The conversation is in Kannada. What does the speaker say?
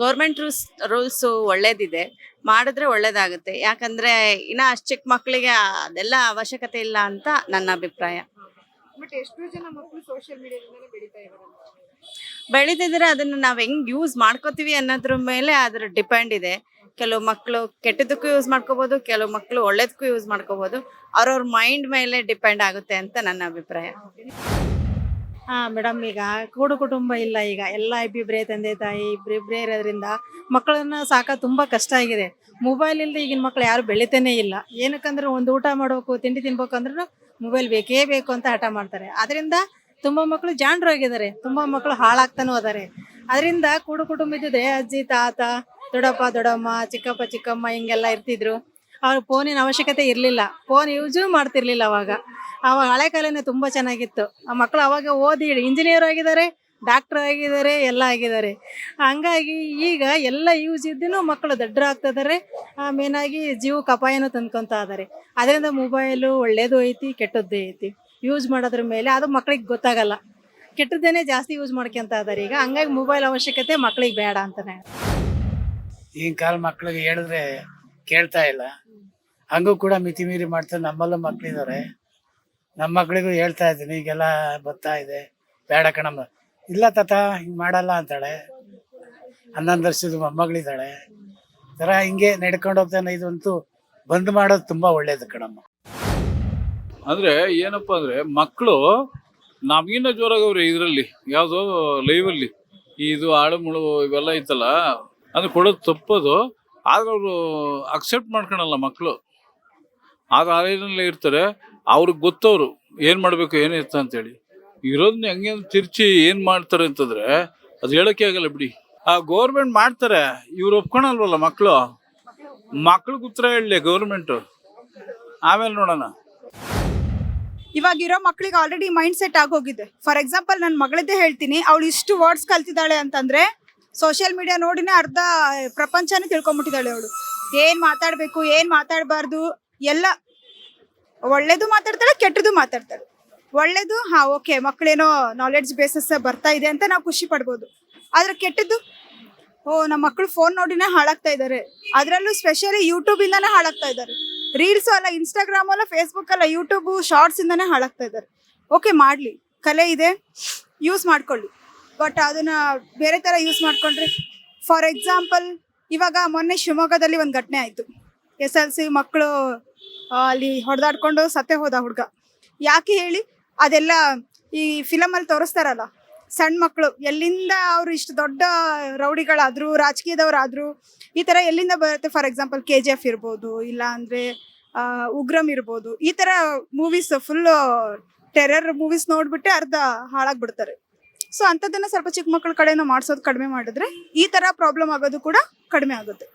ಗೌರ್ಮೆಂಟ್ ರೂಲ್ಸ್ ಒಳ್ಳೇದಿದೆ, ಮಾಡಿದ್ರೆ ಒಳ್ಳೇದಾಗುತ್ತೆ. ಯಾಕಂದ್ರೆ ಇನ್ನ ಅಷ್ಟು ಚಿಕ್ಕ ಮಕ್ಕಳಿಗೆ ಅದೆಲ್ಲ ಅವಶ್ಯಕತೆ ಇಲ್ಲ ಅಂತ ನನ್ನ ಅಭಿಪ್ರಾಯ. ಬಟ್ ಎಷ್ಟೋ ಜನ ಮಕ್ಕಳು ಸೋಷಿಯಲ್ ಮೀಡಿಯಾದಿಂದಲೇ ಬೆಳೀತಾ ಇದ್ದಾರೆ. ಬೆಳೀತಿದ್ರೆ ಅದನ್ನ ನಾವ್ ಹೆಂಗ್ ಯೂಸ್ ಮಾಡ್ಕೋತೀವಿ ಅನ್ನೋದ್ರ ಮೇಲೆ ಅದ್ರ ಡಿಪೆಂಡ್ ಇದೆ. ಕೆಲವು ಮಕ್ಕಳು ಕೆಟ್ಟದಕ್ಕೂ ಯೂಸ್ ಮಾಡ್ಕೋಬಹುದು, ಕೆಲವು ಮಕ್ಕಳು ಒಳ್ಳೇದಕ್ಕೂ ಯೂಸ್ ಮಾಡ್ಕೋಬಹುದು. ಅವ್ರವ್ರ ಮೈಂಡ್ ಮೇಲೆ ಡಿಪೆಂಡ್ ಆಗುತ್ತೆ ಅಂತ ನನ್ನ ಅಭಿಪ್ರಾಯ. ಮೇಡಮ್, ಈಗ ಕೂಡು ಕುಟುಂಬ ಇಲ್ಲ. ಈಗ ಎಲ್ಲ ಇಬ್ಬಿಬ್ರೇ ತಂದೆ ತಾಯಿ ಇಬ್ಬಿಬ್ರೇ ಇರೋದ್ರಿಂದ ಮಕ್ಕಳನ್ನ ಸಾಕೋದು ತುಂಬ ಕಷ್ಟ ಆಗಿದೆ. ಮೊಬೈಲ್ ಇಲ್ಲದೆ ಈಗಿನ ಮಕ್ಳು ಯಾರು ಬೆಳಿತಾನೆ ಇಲ್ಲ. ಏನಕ್ಕಂದ್ರೆ ಒಂದು ಊಟ ಮಾಡಬೇಕು, ತಿಂಡಿ ತಿನ್ಬೇಕಂದ್ರೂ ಮೊಬೈಲ್ ಬೇಕೇ ಬೇಕು ಅಂತ ಹಠ ಮಾಡ್ತಾರೆ. ಅದರಿಂದ ತುಂಬ ಮಕ್ಕಳು ಜಾಣರಾಗಿದ್ದಾರೆ, ತುಂಬ ಮಕ್ಕಳು ಹಾಳಾಗ್ತಾನೂ ಅದಾರೆ. ಅದರಿಂದ ಕೂಡು ಕುಟುಂಬ ಇದ್ದಿದ್ರೆ ಅಜ್ಜಿ ತಾತ ದೊಡ್ಡಪ್ಪ ದೊಡ್ಡಮ್ಮ ಚಿಕ್ಕಪ್ಪ ಚಿಕ್ಕಮ್ಮ ಹಿಂಗೆಲ್ಲ ಇರ್ತಿದ್ರು. ಅವ್ರ ಫೋನಿನ ಅವಶ್ಯಕತೆ ಇರಲಿಲ್ಲ, ಫೋನ್ ಯೂಸು ಮಾಡ್ತಿರ್ಲಿಲ್ಲ. ಅವಾಗ ಹಳೆ ಕಾಲನೇ ತುಂಬ ಚೆನ್ನಾಗಿತ್ತು. ಆ ಮಕ್ಕಳು ಅವಾಗ ಓದಿ ಇಂಜಿನಿಯರ್ ಆಗಿದ್ದಾರೆ, ಡಾಕ್ಟರ್ ಆಗಿದ್ದಾರೆ, ಎಲ್ಲ ಆಗಿದ್ದಾರೆ. ಹಂಗಾಗಿ ಈಗ ಎಲ್ಲ ಯೂಸ್ ಇದ್ದೂ ಮಕ್ಕಳು ದಡ್ಡರಾಗ್ತಿದ್ದಾರೆ. ಮೇನಾಗಿ ಜೀವಕ್ಕೆ ಅಪಾಯನೂ ತಂದ್ಕೊತಾ ಇದ್ದಾರೆ. ಅದರಿಂದ ಮೊಬೈಲು ಒಳ್ಳೇದು ಐತಿ, ಕೆಟ್ಟದ್ದು ಐತಿ. ಯೂಸ್ ಮಾಡೋದ್ರ ಮೇಲೆ ಅದು ಮಕ್ಳಿಗೆ ಗೊತ್ತಾಗಲ್ಲ, ಕೆಟ್ಟದ್ದೇನೆ ಜಾಸ್ತಿ ಯೂಸ್ ಮಾಡ್ಕೊಂತ ಇದ್ದಾರೆ ಈಗ. ಹಂಗಾಗಿ ಮೊಬೈಲ್ ಅವಶ್ಯಕತೆ ಮಕ್ಳಿಗೆ ಬೇಡ ಅಂತಾನೆ. ಈಗಿನ ಕಾಲ ಮಕ್ಳಿಗೆ ಹೇಳಿದ್ರೆ ಕೇಳ್ತಾ ಇಲ್ಲ, ಹಂಗೂ ಕೂಡ ಮಿತಿ ಮೀರಿ ಮಾಡ್ತಾರೆ. ನಮ್ಮಲ್ಲೂ ಮಕ್ಳಿದ್ದಾರೆ, ನಮ್ಮ ಮಕ್ಳಿಗೂ ಹೇಳ್ತಾ ಇದ್ದೀನಿ ಈಗೆಲ್ಲ ಬರ್ತಾ ಇದೆ, ಬೇಡ ಕಣಮ್ಮ. ಇಲ್ಲ ತಾತ ಹಿಂಗೆ ಮಾಡಲ್ಲ ಅಂತಾಳೆ. 11 ವರ್ಷದ ಮೊಮ್ಮಗಳಿದ್ದಾಳೆ. ಥರ ಹಿಂಗೆ ನಡ್ಕೊಂಡು ಹೋಗ್ತಾನೆ. ಇದಂತೂ ಬಂದ್ ಮಾಡೋದು ತುಂಬಾ ಒಳ್ಳೇದು ಕಣಮ್ಮ. ಅಂದ್ರೆ ಏನಪ್ಪಾ ಅಂದ್ರೆ ಮಕ್ಕಳು ನಮಗಿನ್ನ ಜೋರಾಗವ್ರಿ ಇದರಲ್ಲಿ ಯಾವುದೋ ಲೈವಲ್ಲಿ ಇದು ಆಳು ಮುಳು ಇವೆಲ್ಲ ಐತಲ್ಲ, ಅದು ಕೊಡೋದು ತಪ್ಪದು. ಆದ್ರೆ ಅವರು ಅಕ್ಸೆಪ್ಟ್ ಮಾಡ್ಕೊಳಲ್ಲ ಮಕ್ಕಳು. ಆಗ ಆಲಯದಲ್ಲೇ ಇರ್ತಾರೆ, ಅವ್ರಿಗೆ ಗೊತ್ತವ್ರು ಏನು ಮಾಡಬೇಕು ಏನಿರ್ತ ಅಂತೇಳಿ. ಇರೋದನ್ನ ಹೆಂಗೆ ತಿರ್ಚಿ ಏನು ಮಾಡ್ತಾರೆ ಅಂತಂದ್ರೆ ಅದು ಹೇಳೋಕ್ಕೆ ಆಗಲ್ಲ ಬಿಡಿ. ಆ ಗೌರ್ಮೆಂಟ್ ಮಾಡ್ತಾರೆ, ಇವ್ರು ಒಪ್ಕೊಳಲ್ವಲ್ಲ ಮಕ್ಕಳು. ಮಕ್ಳಿಗೆ ಉತ್ತರ ಹೇಳಲಿ ಗೌರ್ಮೆಂಟು, ಆಮೇಲೆ ನೋಡೋಣ. ಇವಾಗಿರೋ ಮಕ್ಳಿಗೆ ಆಲ್ರೆಡಿ ಮೈಂಡ್ ಸೆಟ್ ಆಗೋಗಿದೆ. ಫಾರ್ ಎಕ್ಸಾಂಪಲ್ ನನ್ನ ಮಗಳದ್ದೇ ಹೇಳ್ತೀನಿ, ಅವಳು ಇಷ್ಟು ವರ್ಡ್ಸ್ ಕಲ್ತಿದ್ದಾಳೆ ಅಂತಂದ್ರೆ ಸೋಷಿಯಲ್ ಮೀಡಿಯಾ ನೋಡಿನೇ ಅರ್ಧ ಪ್ರಪಂಚನೇ ತಿಳ್ಕೊಂಬಿಟ್ಟಿದ್ದಾಳೆ ಅವಳು. ಏನು ಮಾತಾಡಬೇಕು, ಏನು ಮಾತಾಡಬಾರ್ದು ಎಲ್ಲ. ಒಳ್ಳೇದು ಮಾತಾಡ್ತಾಳೆ, ಕೆಟ್ಟದ್ದು ಮಾತಾಡ್ತಾಳೆ. ಒಳ್ಳೇದು ಓಕೆ, ಮಕ್ಕಳೇನೋ ನಾಲೆಡ್ಜ್ ಬೇಸಸ್ ಬರ್ತಾ ಇದೆ ಅಂತ ನಾವು ಖುಷಿ ಪಡ್ಬೋದು. ಆದ್ರೆ ಕೆಟ್ಟದ್ದು, ನಮ್ಮ ಮಕ್ಕಳು ಫೋನ್ ನೋಡಿನೇ ಹಾಳಾಗ್ತಾ ಇದ್ದಾರೆ. ಅದರಲ್ಲೂ ಸ್ಪೆಷಲಿ ಯೂಟ್ಯೂಬಿಂದಾನೇ ಹಾಳಾಗ್ತಾ ಇದ್ದಾರೆ. ರೀಲ್ಸು ಅಲ್ಲ, ಇನ್ಸ್ಟಾಗ್ರಾಮ್ ಅಲ್ಲ, ಫೇಸ್ಬುಕ್ ಅಲ್ಲ, ಯೂಟ್ಯೂಬು ಶಾರ್ಟ್ಸ್ ಇಂದಾನೇ ಹಾಳಾಗ್ತಾ ಇದ್ದಾರೆ. ಓಕೆ, ಮಾಡಲಿ, ಕಲೆ ಇದೆ, ಯೂಸ್ ಮಾಡ್ಕೊಳ್ಳಿ. ಬಟ್ ಅದನ್ನ ಬೇರೆ ಥರ ಯೂಸ್ ಮಾಡ್ಕೊಂಡ್ರೆ, ಫಾರ್ ಎಕ್ಸಾಂಪಲ್ ಇವಾಗ ಮೊನ್ನೆ ಶಿವಮೊಗ್ಗದಲ್ಲಿ ಒಂದು ಘಟನೆ ಆಯಿತು. SLC ಮಕ್ಕಳು ಅಲ್ಲಿ ಹೊಡೆದಾಡ್ಕೊಂಡು ಸತ್ತೇ ಹೋದ ಹುಡುಗ. ಯಾಕೆ ಹೇಳಿ? ಅದೆಲ್ಲ ಈ ಫಿಲಮಲ್ಲಿ ತೋರಿಸ್ತಾರಲ್ಲ, ಸಣ್ಣ ಮಕ್ಕಳು ಎಲ್ಲಿಂದ ಅವರು ಇಷ್ಟು ದೊಡ್ಡ ರೌಡಿಗಳಾದ್ರು, ರಾಜಕೀಯದವರಾದ್ರು, ಈ ಥರ ಎಲ್ಲಿಂದ ಬರುತ್ತೆ? ಫಾರ್ ಎಕ್ಸಾಂಪಲ್ KGF ಇರ್ಬೋದು, ಇಲ್ಲ ಅಂದರೆ ಉಗ್ರಂ ಇರ್ಬೋದು. ಈ ಥರ ಮೂವೀಸ್ ಫುಲ್ಲು ಟೆರರ್ ಮೂವೀಸ್ ನೋಡ್ಬಿಟ್ಟೆ ಅರ್ಧ ಹಾಳಾಗ್ಬಿಡ್ತಾರೆ. ಸೊ ಅಂಥದ್ದನ್ನು ಸ್ವಲ್ಪ ಚಿಕ್ಕ ಮಕ್ಕಳ ಕಡೆನೂ ಮಾಡಿಸೋದು ಕಡಿಮೆ ಮಾಡಿದ್ರೆ ಈ ಥರ ಪ್ರಾಬ್ಲಮ್ ಆಗೋದು ಕೂಡ ಕಡಿಮೆ ಆಗುತ್ತೆ.